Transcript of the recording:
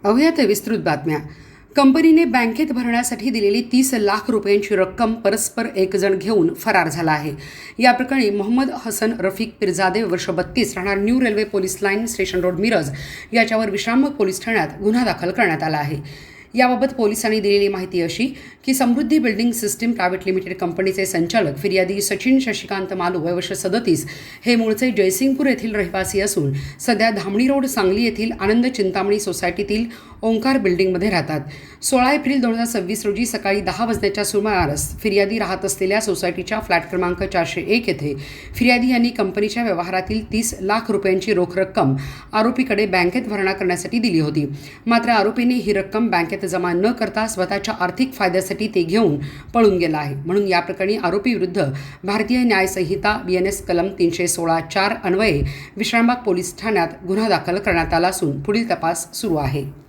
पाहूयात विस्तृत बातम्या. कंपनीने बँकेत भरण्यासाठी दिलेली 30 लाख रुपयांची रक्कम परस्पर एक जण घेऊन फरार झाला आहे. या प्रकरणी मोहम्मद हसन रफिक पिरजादे वर्ष 32 राहणार new railway police line station road Miraj याच्यावर विश्रामबाग पोलीस ठाण्यात गुन्हा दाखल करण्यात आला आहे. याबाबत पोलिसांनी दिलेली माहिती अशी की समृद्धी बिल्डिंग सिस्टीम प्रायव्हेट लिमिटेड कंपनीचे संचालक फिर्यादी सचिन शशिकांत मालू वय वर्ष 37 हे मूळचे जयसिंगपूर येथील रहिवासी असून सध्या धामणी रोड सांगली येथील आनंद चिंतामणी सोसायटीतील ओंकार बिल्डिंगमध्ये राहतात. 16 एप्रिल 2026 रोजी सकाळी 10 वाजण्याच्या सुमारास फिर्यादी राहत असलेल्या सोसायटीच्या फ्लॅट क्रमांक 401 येथे फिर्यादी यांनी कंपनीच्या व्यवहारातील 30 लाख रुपयांची रोख रक्कम आरोपीकडे बँकेत भरणा करण्यासाठी दिली होती. मात्र आरोपीने ही रक्कम बँकेत जमा न करता स्वतःच्या आर्थिक फायद्यासाठी ते घेऊन पळून गेला आहे. म्हणून या प्रकरणी आरोपी विरुद्ध भारतीय न्याय संहिता BNS कलम 316(4) अन्वये विश्रामबाग पोलीस ठाण्यात गुन्हा दाखल करण्यात आला असून पुढील तपास सुरू आहे.